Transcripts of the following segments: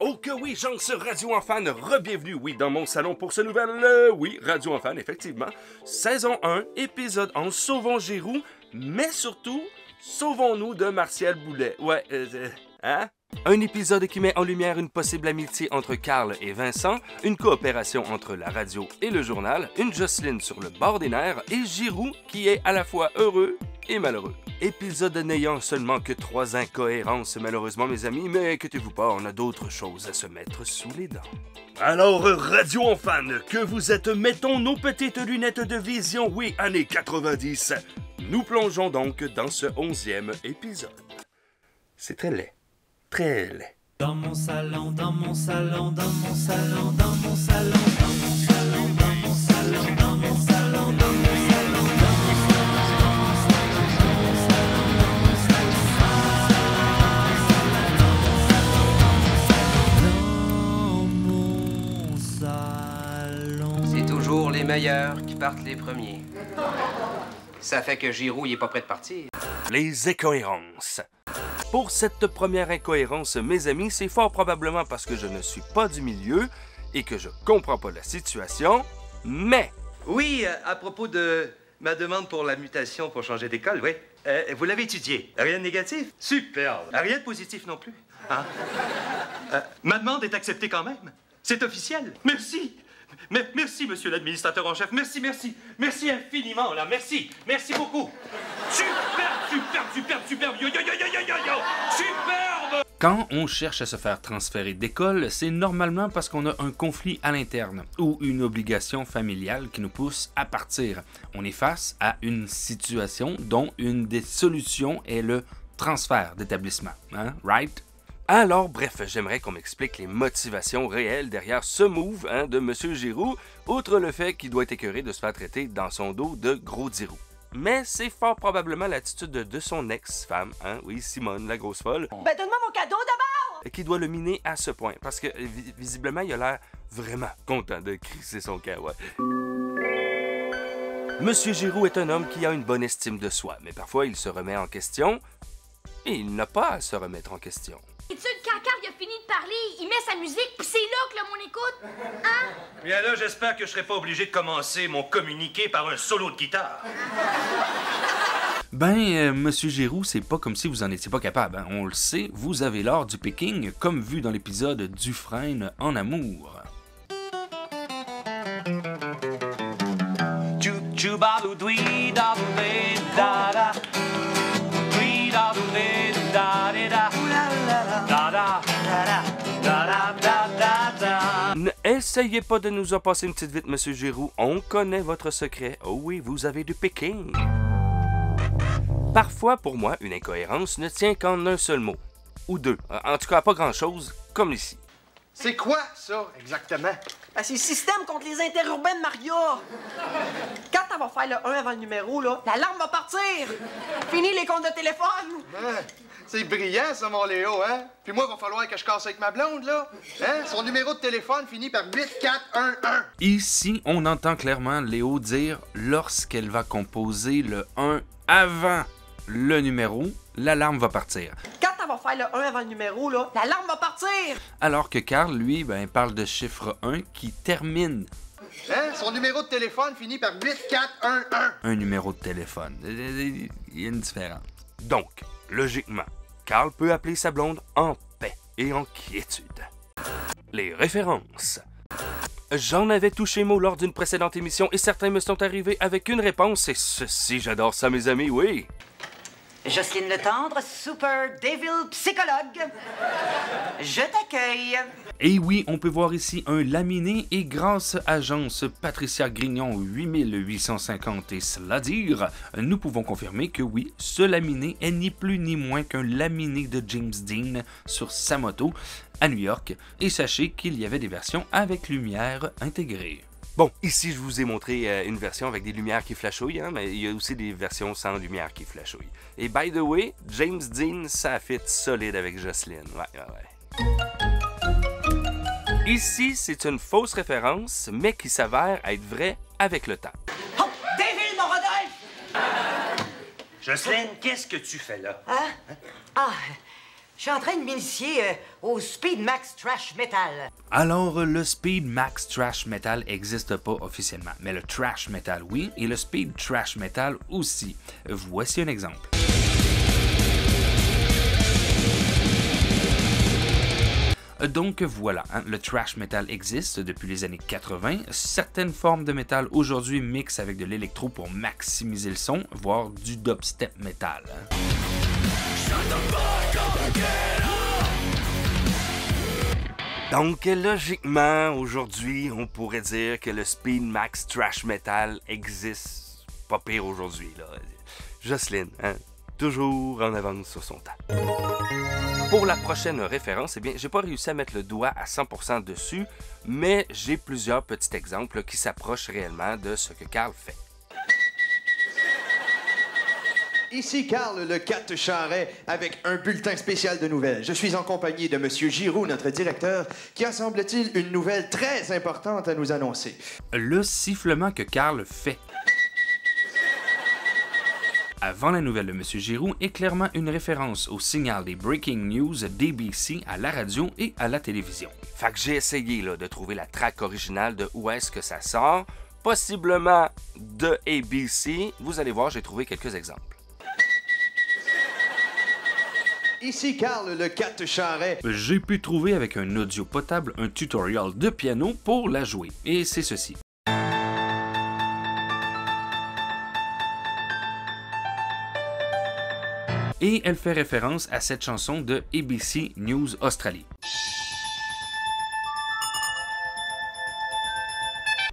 Oh que oui, gens sur Radio Enfant, re-bienvenue, oui, dans mon salon pour ce nouvel, oui, Radio Enfant, effectivement. Saison 1, épisode 11, Sauvons Giroux, mais surtout, sauvons-nous de Martial Boulay. Ouais, hein? Un épisode qui met en lumière une possible amitié entre Carl et Vincent, une coopération entre la radio et le journal, une Jocelyne sur le bord des nerfs et Giroux qui est à la fois heureux et malheureux. Épisode n'ayant seulement que 3 incohérences malheureusement mes amis, mais inquiétez-vous pas, on a d'autres choses à se mettre sous les dents. Alors Radio Enfant, que vous êtes, mettons nos petites lunettes de vision, oui, années 90. Nous plongeons donc dans ce 11e épisode. C'est très laid. Très laid. Dans mon salon, dans mon salon, dans mon salon, dans mon salon, dans mon salon, dans mon salon, dans mon salon, dans mon salon, dans mon salon. C'est toujours les meilleurs qui partent les premiers. Ça fait que Giroux, il est pas prêt de partir. Les incohérences. Pour cette première incohérence, mes amis, c'est fort probablement parce que je ne suis pas du milieu et que je comprends pas la situation, mais... Oui, à propos de ma demande pour la mutation pour changer d'école, oui. Vous l'avez étudiée. Rien de négatif? Superbe. Rien de positif non plus. Hein? Ma demande est acceptée quand même. C'est officiel. Merci. Merci, monsieur l'administrateur en chef. Merci, merci. Merci infiniment, là. Merci. Merci beaucoup. Superbe. Yo. Superbe! Quand on cherche à se faire transférer d'école, c'est normalement parce qu'on a un conflit à l'interne ou une obligation familiale qui nous pousse à partir. On est face à une situation dont une des solutions est le transfert d'établissement. Hein? Right? Alors, bref, j'aimerais qu'on m'explique les motivations réelles derrière ce move de M. Giroux, outre le fait qu'il doit être écœuré de se faire traiter dans son dos de gros dirou. Mais c'est fort probablement l'attitude de son ex-femme, oui, Simone, la grosse folle. Ben, donne-moi mon cadeau d'abord! Qui doit le miner à ce point, parce que visiblement, il a l'air vraiment content de crisser son camp, ouais. Monsieur Giroux est un homme qui a une bonne estime de soi, mais parfois il se remet en question, et il n'a pas à se remettre en question. Et tu sais, quand Carl a fini de parler, il met sa musique, puis c'est là que le monde écoute. Hein? Bien là, j'espère que je serai pas obligé de commencer mon communiqué par un solo de guitare. Monsieur Giroux, c'est pas comme si vous en étiez pas capable. Hein? On le sait, vous avez l'art du picking, comme vu dans l'épisode Dufresne en amour. N'essayez pas de nous en passer une petite vite, Monsieur Giroux. On connaît votre secret. Oh oui, vous avez du picking. Parfois, pour moi, une incohérence ne tient qu'en un seul mot. Ou deux. En tout cas, pas grand-chose, comme ici. C'est quoi, ça, exactement? Ben, c'est le système contre les interurbains de Mario. Quand elle va faire le 1 avant le numéro, là, l'alarme va partir. Fini les comptes de téléphone. C'est brillant, ça, mon Léo, hein? Puis moi, il va falloir que je casse avec ma blonde, là. Hein? Son numéro de téléphone finit par 8411. Ici, on entend clairement Léo dire lorsqu'elle va composer le 1 avant le numéro, l'alarme va partir. Quand elle va faire le 1 avant le numéro, là, l'alarme va partir. Alors que Carl, lui, parle de chiffre 1 qui termine. Hein? Son numéro de téléphone finit par 8411. Un numéro de téléphone. Il y a une différence. Donc, logiquement, Carl peut appeler sa blonde en paix et en quiétude. Les références. J'en avais touché mot lors d'une précédente émission et certains me sont arrivés avec une réponse et ceci, j'adore ça mes amis, oui. Jocelyne Letendre, Super Devil Psychologue. Je t'accueille. Et oui, on peut voir ici un laminé et grâce agence Patricia Grignon 8850 et cela dire, nous pouvons confirmer que oui, ce laminé est ni plus ni moins qu'un laminé de James Dean sur sa moto à New York et sachez qu'il y avait des versions avec lumière intégrée. Bon, ici je vous ai montré une version avec des lumières qui flashouillent, mais il y a aussi des versions sans lumière qui flashouillent. Et by the way, James Dean, ça fit solide avec Jocelyne. Ouais. Ici, c'est une fausse référence, mais qui s'avère être vraie avec le temps. Oh, Devil, mon Rodolphe! Jocelyne, qu'est-ce que tu fais là? Hein? Ah, Je suis en train de m'initier au Speed Max Trash Metal. Alors, le Speed Max Trash Metal n'existe pas officiellement, mais le Trash Metal oui, et le Speed Trash Metal aussi. Voici un exemple. Donc voilà, le thrash metal existe depuis les années 80. Certaines formes de métal aujourd'hui mixent avec de l'électro pour maximiser le son, voire du dubstep metal. Donc logiquement, aujourd'hui, on pourrait dire que le Speed Max Thrash Metal existe pas pire aujourd'hui. Jocelyne, toujours en avance sur son temps. Pour la prochaine référence, eh bien, j'ai pas réussi à mettre le doigt à 100% dessus, mais j'ai plusieurs petits exemples qui s'approchent réellement de ce que Carl fait. Ici Carl le Cat Charret avec un bulletin spécial de nouvelles. Je suis en compagnie de Monsieur Giroux, notre directeur, qui a, semble-t-il, une nouvelle très importante à nous annoncer. Le sifflement que Carl fait avant la nouvelle de M. Giroux est clairement une référence au signal des Breaking News d'ABC à la radio et à la télévision. Fait que j'ai essayé de trouver la track originale de où est-ce que ça sort, possiblement de ABC. Vous allez voir, j'ai trouvé quelques exemples. Ici Carl le Cat Charret. J'ai pu trouver avec un audio potable un tutoriel de piano pour la jouer, et c'est ceci. Et elle fait référence à cette chanson de ABC News Australie.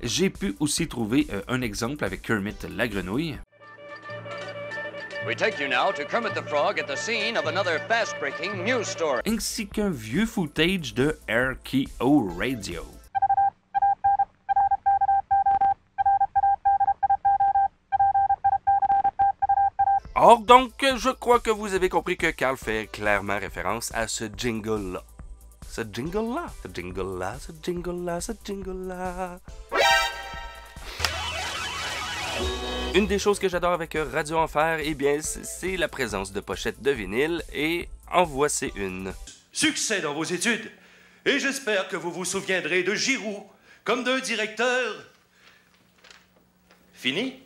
J'ai pu aussi trouver un exemple avec Kermit la grenouille. We take you now to Kermit the Frog at the scene of another fast-breaking news story. Ainsi qu'un vieux footage de RKO Radio. Or donc, je crois que vous avez compris que Carl fait clairement référence à ce jingle-là. Ce jingle-là, ce jingle-là, ce jingle-là, ce jingle-là. Une des choses que j'adore avec Radio Enfer, eh bien, c'est la présence de pochettes de vinyle, et en voici une. Succès dans vos études, et j'espère que vous vous souviendrez de Giroux comme d'un directeur... Fini?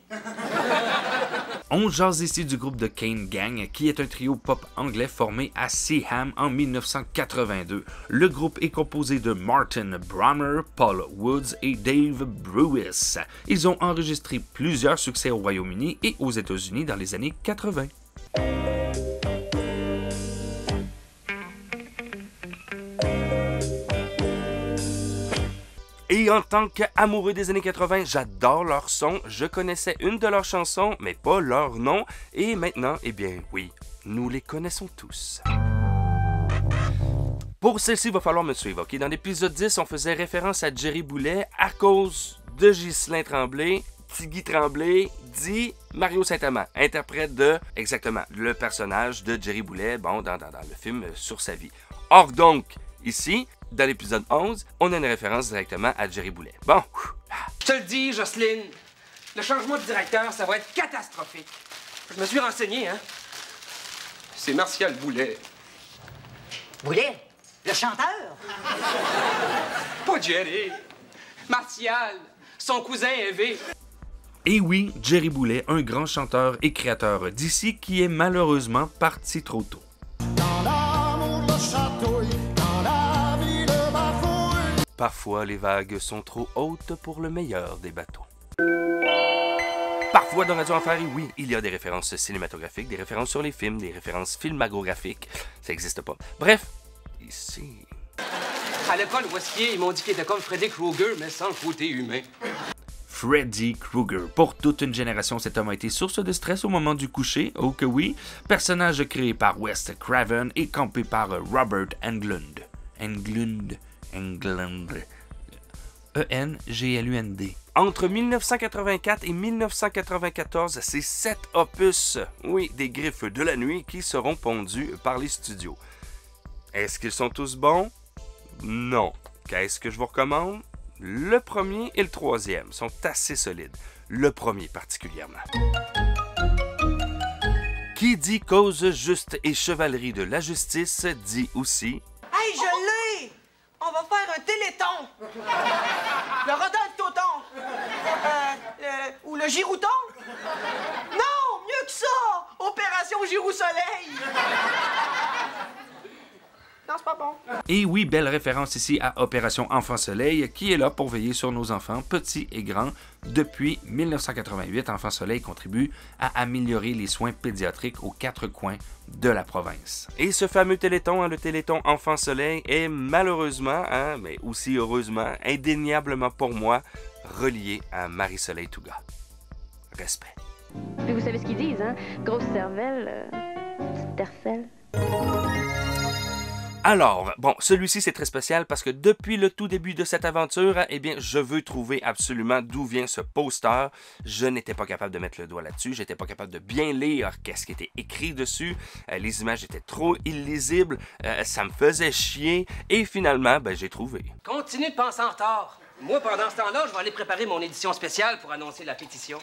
On jase ici du groupe de Kane Gang, qui est un trio pop anglais formé à Seaham en 1982. Le groupe est composé de Martin Brommer, Paul Woods et Dave Brewis. Ils ont enregistré plusieurs succès au Royaume-Uni et aux États-Unis dans les années 80. Et en tant qu'amoureux des années 80, j'adore leur son. Je connaissais une de leurs chansons, mais pas leur nom. Et maintenant, eh bien oui, nous les connaissons tous. Pour celle-ci, il va falloir me suivre. Ok, dans l'épisode 10, on faisait référence à Jerry Boulet à cause de Ghislain Tremblay, Tiggy Tremblay, dit Mario Saint-Amand, interprète de, exactement, le personnage de Jerry Boulet, bon, dans le film Sur sa vie. Or donc, ici, dans l'épisode 11, on a une référence directement à Jerry Boulet. Bon. Je te le dis, Jocelyne, le changement de directeur, ça va être catastrophique. Je me suis renseigné, hein. C'est Martial Boulet. Boulet? Le chanteur? Pas Jerry. Martial, son cousin Hervé. Et oui, Jerry Boulet, un grand chanteur et créateur d'ici qui est malheureusement parti trop tôt. Parfois, les vagues sont trop hautes pour le meilleur des bateaux. Parfois, dans Radio Enfer, oui, il y a des références cinématographiques, des références sur les films, des références filmographiques. Ça n'existe pas. Bref, ici... À l'école Westfield, ils m'ont dit qu'il était comme Freddy Krueger, mais sans le côté humain. Freddy Krueger. Pour toute une génération, cet homme a été source de stress au moment du coucher, oh que oui. Personnage créé par Wes Craven et campé par Robert Englund. Englund. E-N-G-L-U-N-D. Entre 1984 et 1994, c'est 7 opus, oui, des griffes de la nuit qui seront pondus par les studios. Est-ce qu'ils sont tous bons? Non. Qu'est-ce que je vous recommande? Le premier et le troisième sont assez solides. Le premier particulièrement. Qui dit cause juste et chevalerie de la justice dit aussi... Hey, je l'ai! On va faire un téléthon! Le Rodolphe Toton! Ou le Girouton? Non, mieux que ça! Opération Girou-Soleil! Non, c'est pas bon. Et oui, belle référence ici à Opération Enfant Soleil, qui est là pour veiller sur nos enfants, petits et grands. Depuis 1988, Enfant Soleil contribue à améliorer les soins pédiatriques aux 4 coins de la province. Et ce fameux téléthon, le téléthon Enfant Soleil, est malheureusement, mais aussi heureusement, indéniablement pour moi, relié à Marie-Soleil Touga. Respect. Puis vous savez ce qu'ils disent, hein? Grosse cervelle, petite tercelle. Alors, bon, celui-ci c'est très spécial parce que depuis le tout début de cette aventure, eh bien, je veux trouver absolument d'où vient ce poster. Je n'étais pas capable de mettre le doigt là-dessus, j'étais pas capable de bien lire qu'est-ce qui était écrit dessus. Les images étaient trop illisibles, ça me faisait chier et finalement, ben, j'ai trouvé. Continue de penser en retard. Moi, pendant ce temps-là, je vais aller préparer mon édition spéciale pour annoncer la pétition.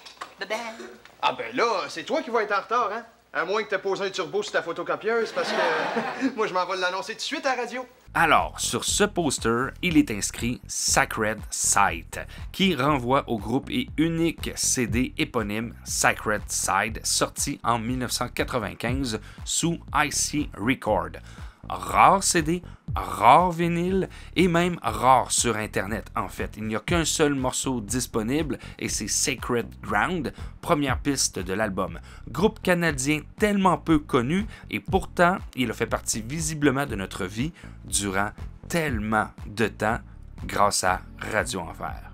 Ah ben là, c'est toi qui vas être en retard, hein? À moins que t'aies posé un turbo sur ta photocopieuse, parce que moi, je m'en vais l'annoncer tout de suite à la radio. Alors, sur ce poster, il est inscrit Sacred Side, qui renvoie au groupe et unique CD éponyme Sacred Side, sorti en 1995 sous IC Record. Rare CD, rare vinyle et même rare sur Internet. En fait, il n'y a qu'un seul morceau disponible et c'est Sacred Ground, première piste de l'album. Groupe canadien tellement peu connu et pourtant il a fait partie visiblement de notre vie durant tellement de temps grâce à Radio Enfer.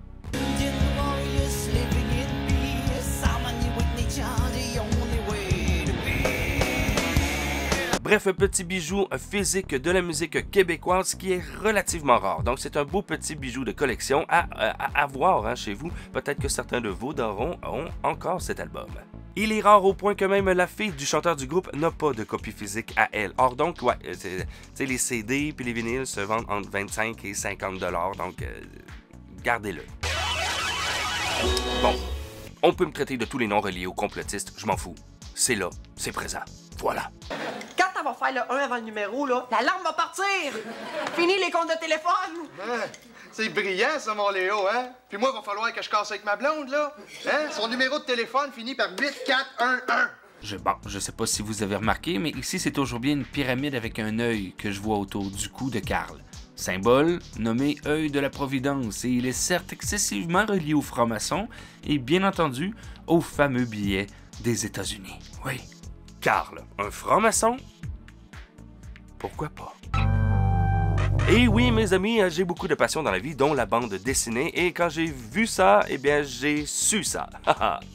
Bref, un petit bijou physique de la musique québécoise qui est relativement rare. Donc, c'est un beau petit bijou de collection à avoir hein, chez vous. Peut-être que certains de vos darons ont encore cet album. Il est rare au point que même la fille du chanteur du groupe n'a pas de copie physique à elle. Or donc, ouais, les CD puis les vinyles se vendent entre 25 et 50 $, donc gardez-le. Bon, on peut me traiter de tous les noms reliés aux complotistes, je m'en fous. C'est là, c'est présent. Voilà. Quand elle va faire le 1 avant le numéro, là, l'alarme va partir! Fini les comptes de téléphone! Hein? C'est brillant, ça, mon Léo, hein? Puis moi, il va falloir que je casse avec ma blonde, là. Hein? Son numéro de téléphone finit par 8411. Bon, je sais pas si vous avez remarqué, mais ici, c'est toujours bien une pyramide avec un œil que je vois autour du cou de Carl. Symbole nommé œil de la Providence, et il est certes excessivement relié aux francs-maçons et bien entendu au fameux billet des États-Unis. Oui. Carl, un franc-maçon? Pourquoi pas? Et oui, mes amis, j'ai beaucoup de passion dans la vie, dont la bande dessinée, et quand j'ai vu ça, eh bien, j'ai su ça.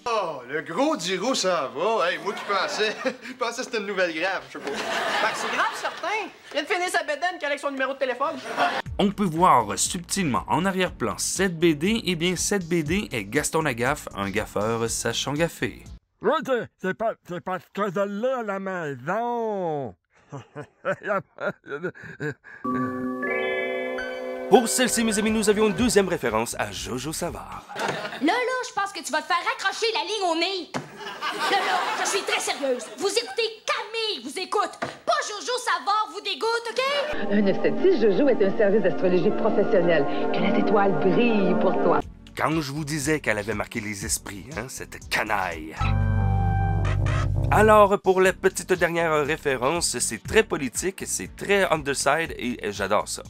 Oh, le gros Giro, ça va. Hey, moi qui pensais, je pensais que c'était une nouvelle grave, je sais pas. Ben, c'est grave, certain. Il vient de finir sa bédaine avec son numéro de téléphone. On peut voir subtilement en arrière-plan cette BD, eh bien, cette BD est Gaston Lagaffe, un gaffeur sachant gaffer. Oui, c'est parce que je l'ai à la maison. Pour celle-ci, mes amis, nous avions une deuxième référence à Jojo Savard. Là, je pense que tu vas te faire raccrocher la ligne au nez. Là, je suis très sérieuse. Vous écoutez Camille, vous écoute. Pas Jojo Savard vous dégoûte, OK? Un esthétiste, Jojo est un service d'astrologie professionnel. Que les étoiles brillent pour toi. Quand je vous disais qu'elle avait marqué les esprits, hein, cette canaille. Alors, pour la petite dernière référence, c'est très politique, c'est très underside et j'adore ça.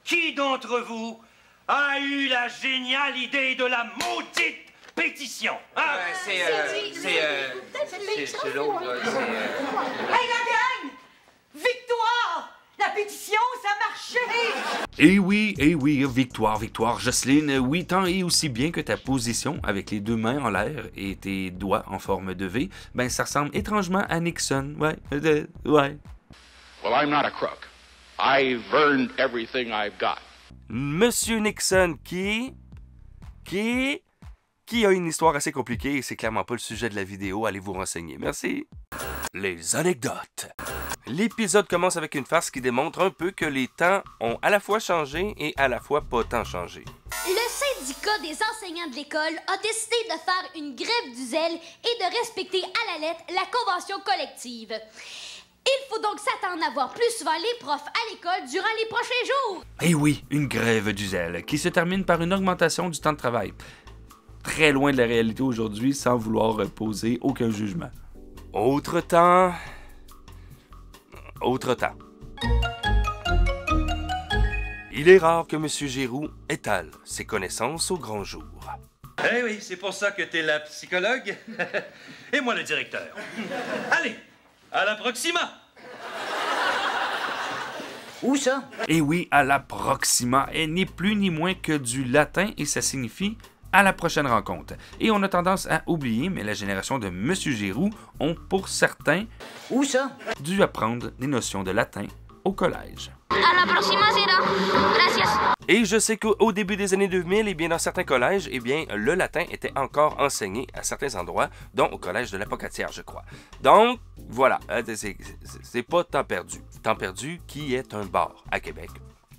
Qui d'entre vous a eu la géniale idée de la maudite pétition? Hein? C'est l'autre, là. Hey, la gang! Victoire! La pétition, ça marchait! Eh oui, victoire, Jocelyne, oui, tant et aussi bien que ta position avec les deux mains en l'air et tes doigts en forme de V, ben ça ressemble étrangement à Nixon, ouais. Well, I'm not a crook. I've earned everything I've got. Monsieur Nixon, qui a une histoire assez compliquée et c'est clairement pas le sujet de la vidéo, allez vous renseigner, merci. Les anecdotes. L'épisode commence avec une farce qui démontre un peu que les temps ont à la fois changé et à la fois pas tant changé. Le syndicat des enseignants de l'école a décidé de faire une grève du zèle et de respecter à la lettre la convention collective. Il faut donc s'attendre à voir plus souvent les profs à l'école durant les prochains jours. Et oui, une grève du zèle qui se termine par une augmentation du temps de travail. Très loin de la réalité aujourd'hui, sans vouloir poser aucun jugement. Autre temps. Il est rare que M. Giroux étale ses connaissances au grand jour. Eh oui, c'est pour ça que t'es la psychologue et moi le directeur. Allez, à la Proxima! Où ça? Et oui, à la Proxima est ni plus ni moins que du latin et ça signifie à la prochaine rencontre. Et on a tendance à oublier, mais la génération de M. Giroux ont pour certains Où ça? dû apprendre des notions de latin au collège. À la próxima será. Gracias. Et je sais qu'au début des années 2000, eh bien, dans certains collèges, eh bien, le latin était encore enseigné à certains endroits, dont au collège de la Pocatière, je crois. Donc, voilà, c'est pas temps perdu. Temps perdu qui est un bar à Québec.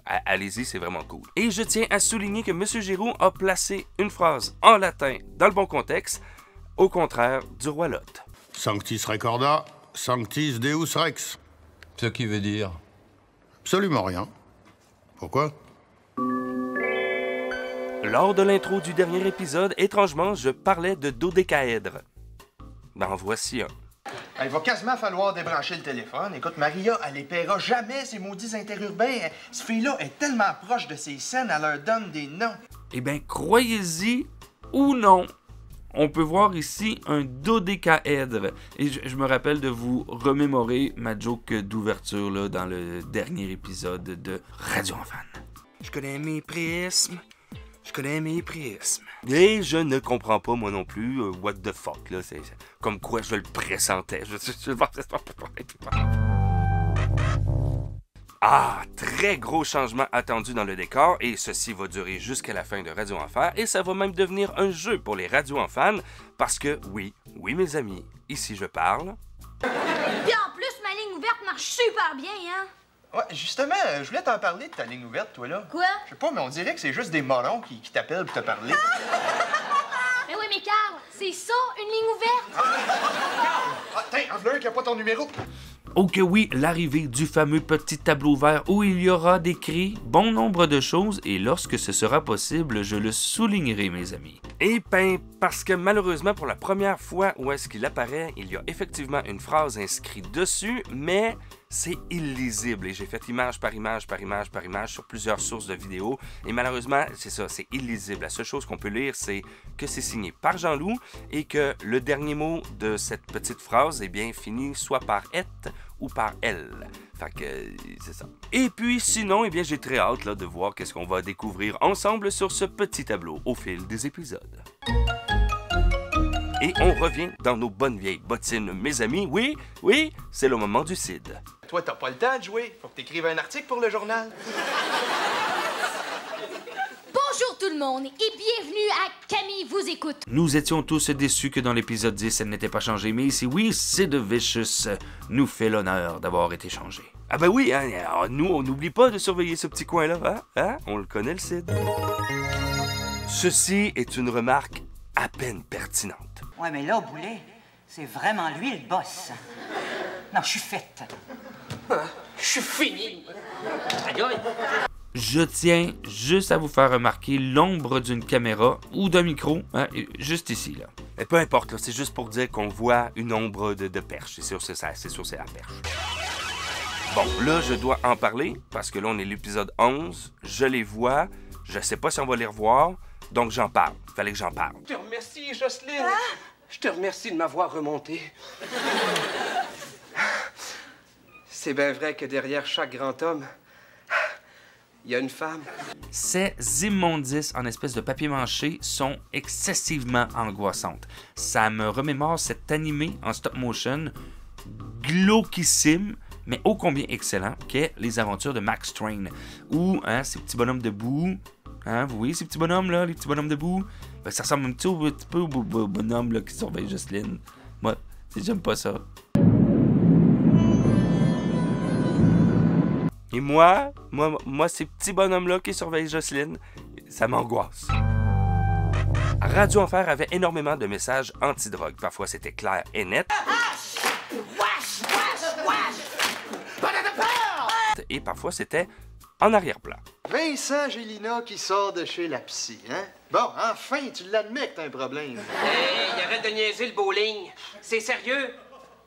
Allez-y, c'est vraiment cool. Et je tiens à souligner que M. Giroux a placé une phrase en latin dans le bon contexte, au contraire du roi Lot. Sanctis recorda, sanctis deus rex. Ce qui veut dire? Absolument rien. Pourquoi? Lors de l'intro du dernier épisode, étrangement, je parlais de dodécaèdre. Ben, en voici un. Il va quasiment falloir débrancher le téléphone. Écoute, Maria, elle les paiera jamais, ces maudits interurbains. Cette fille-là est tellement proche de ces scènes, elle leur donne des noms. Eh bien, croyez-y ou non, on peut voir ici un dodécaèdre. Et je me rappelle de vous remémorer ma joke d'ouverture là, dans le dernier épisode de Radio Enfant. Je connais mes prismes. Et je ne comprends pas, moi non plus, what the fuck, là. C'est comme quoi je le pressentais. Ah, très gros changement attendu dans le décor, et ceci va durer jusqu'à la fin de Radio Enfer, et ça va même devenir un jeu pour les Radio Enfants, parce que, oui, mes amis, ici je parle. Puis en plus, ma ligne ouverte marche super bien, hein? Ouais, justement, je voulais t'en parler de ta ligne ouverte, toi, là. Quoi? Je sais pas, mais on dirait que c'est juste des morons qui t'appellent pour te parler. Mais oui, mais Carl, c'est ça, une ligne ouverte? Tiens, enveloppe qui a pas ton numéro. Oh que oui, l'arrivée du fameux petit tableau vert où il y aura décrit bon nombre de choses et lorsque ce sera possible, je le soulignerai, mes amis. Et ben, parce que malheureusement, pour la première fois où est-ce qu'il apparaît, il y a effectivement une phrase inscrite dessus, mais c'est illisible. Et j'ai fait image par image sur plusieurs sources de vidéos. Et malheureusement, c'est ça, c'est illisible. La seule chose qu'on peut lire, c'est que c'est signé par Jean-Loup et que le dernier mot de cette petite phrase, eh bien, finit soit par « et » ou par « elle ». Fait que c'est ça. Et puis sinon, eh bien, j'ai très hâte là, de voir qu'est-ce qu'on va découvrir ensemble sur ce petit tableau au fil des épisodes. Et on revient dans nos bonnes vieilles bottines, mes amis. Oui, c'est le moment du CID. Toi, t'as pas le temps de jouer. Faut que t'écrives un article pour le journal. Bonjour tout le monde et bienvenue à Camille vous écoute. Nous étions tous déçus que dans l'épisode 10, elle n'était pas changée, mais ici, oui, Sid Vicious nous fait l'honneur d'avoir été changé. Ah ben oui, hein, nous, on n'oublie pas de surveiller ce petit coin-là, hein? On le connaît, le Sid. Ceci est une remarque à peine pertinente. Ouais, mais là, Boulet, c'est vraiment lui le boss. Non, je suis faite. Je suis fini. Aïe, aïe. Je tiens juste à vous faire remarquer l'ombre d'une caméra ou d'un micro, hein, juste ici, là. Et peu importe, là, c'est juste pour dire qu'on voit une ombre de perche. C'est sûr, c'est ça, c'est la perche. Bon, là, je dois en parler, parce que là, on est l'épisode 11, je les vois, je sais pas si on va les revoir, donc j'en parle. Fallait que j'en parle. Je te remercie, Jocelyne. Je te remercie de m'avoir remonté. C'est bien vrai que derrière chaque grand homme, il y a une femme. Ces immondices en espèce de papier mâché sont excessivement angoissantes. Ça me remémore cet animé en stop motion glauquissime, mais ô combien excellent, qu'est Les Aventures de Max Train, où hein, ces petits bonhommes debout, hein, vous voyez ces petits bonhommes là, les petits bonhommes debout, ben, ça ressemble un petit peu au bonhomme là, qui surveille Jocelyne. Moi, j'aime pas ça. Et moi, ces petits bonhommes-là qui surveillent Jocelyne, ça m'angoisse. Radio Enfer avait énormément de messages anti-drogue. Parfois, c'était clair et net. Et parfois, c'était en arrière-plan. Vincent Gélina qui sort de chez la psy, hein? Bon, enfin, tu l'admets que t'as un problème. Hey, arrête de niaiser le bowling. C'est sérieux?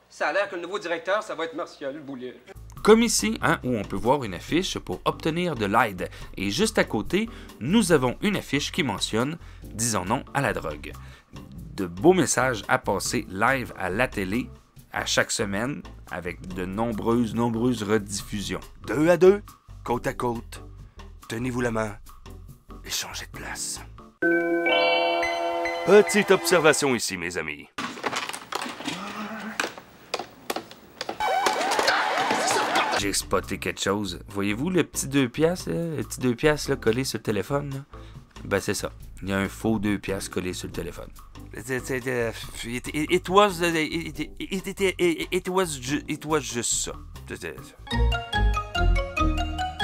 Ça a l'air que le nouveau directeur, ça va être Martial Boulet. Comme ici, hein, où on peut voir une affiche pour obtenir de l'aide. Et juste à côté, nous avons une affiche qui mentionne « Disons non à la drogue ». De beaux messages à passer live à la télé à chaque semaine avec de nombreuses rediffusions. 2 à 2, côte à côte. Tenez-vous la main et changez de place. Petite observation ici, mes amis. J'ai spoté quelque chose. Voyez-vous le petit 2 piastres, le petit 2 piastres là, collé sur le téléphone? Là? Ben c'est ça. Il y a un faux 2 piastres collé sur le téléphone. It was just ça.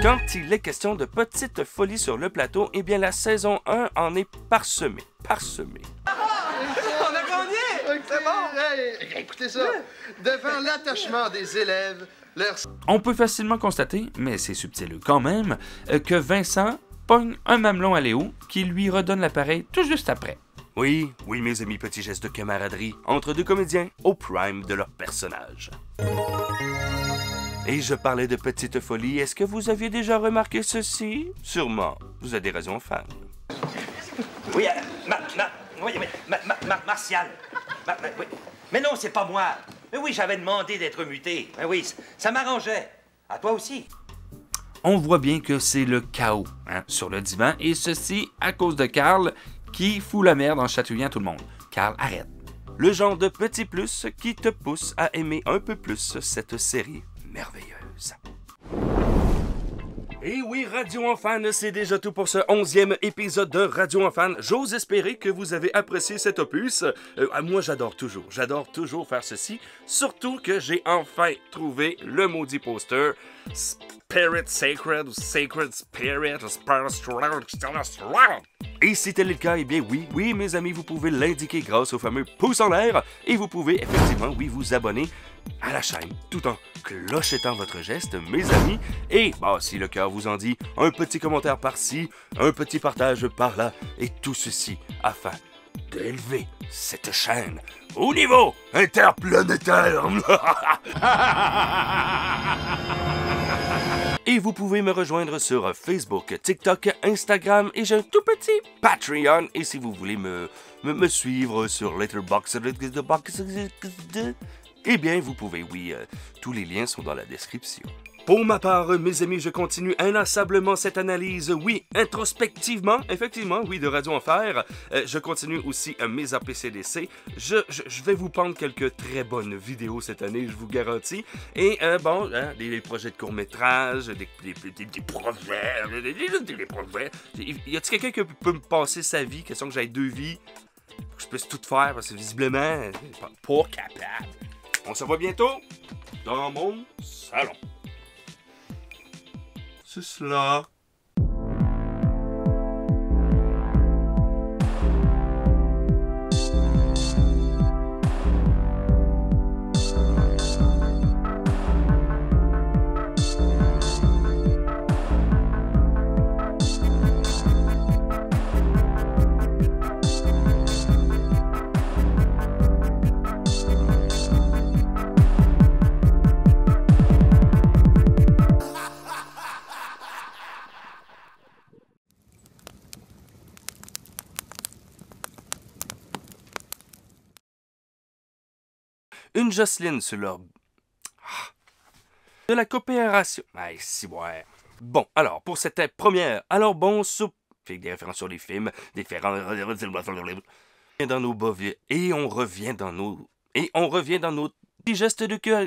Quand il est question de petites folies sur le plateau, eh bien la saison 1 en est parsemée. On a gagné! C'est bon! Hey, écoutez ça! Devant l'attachement des élèves, On peut facilement constater, mais c'est subtil quand même, que Vincent pogne un mamelon à Léo qui lui redonne l'appareil tout juste après. Oui, mes amis, petit geste de camaraderie entre deux comédiens au prime de leur personnage. Et je parlais de petites folies, est-ce que vous aviez déjà remarqué ceci? Sûrement, vous avez des raisons fans. Oui, Martial. Oui. Mais non, c'est pas moi. Mais oui, j'avais demandé d'être muté. Mais oui, ça m'arrangeait. À toi aussi. On voit bien que c'est le chaos hein, sur le divan, et ceci à cause de Carl qui fout la merde en chatouillant tout le monde. Carl, arrête. Le genre de petit plus qui te pousse à aimer un peu plus cette série merveilleuse. Et oui, Radio Enfant, c'est déjà tout pour ce 11e épisode de Radio Enfant. J'ose espérer que vous avez apprécié cet opus. Moi, j'adore toujours faire ceci. Surtout que j'ai enfin trouvé le maudit poster Spirit Sacred ou Sacred Spirit ou Spirit. Et si tel est le cas, eh bien oui, mes amis, vous pouvez l'indiquer grâce au fameux pouce en l'air et vous pouvez effectivement, vous abonner à la chaîne tout en clochettant votre geste, mes amis. Et si le cœur vous en dit, un petit commentaire par-ci, un petit partage par-là, et tout ceci afin d'élever cette chaîne au niveau interplanétaire. Et vous pouvez me rejoindre sur Facebook, TikTok, Instagram et j'ai un tout petit Patreon. Et si vous voulez me suivre sur Letterboxd, eh bien, vous pouvez, tous les liens sont dans la description. Pour ma part, mes amis, je continue inlassablement cette analyse, introspectivement, effectivement, de Radio Enfer. Je continue aussi mes APCDC. Je vais vous pendre quelques très bonnes vidéos cette année, je vous garantis. Et des projets de court-métrage, des projets. Y a-t-il quelqu'un qui peut me passer sa vie, question que j'aille 2 vies, pour que je puisse tout faire, parce que visiblement, pas capable. On se voit bientôt dans mon salon. C'est cela. Une Jocelyne sur leur... de la coopération. Si, ouais. Bon, alors, pour cette première, fait des références sur les films, dans nos beaux vieux, et on revient dans nos petits gestes de cœur.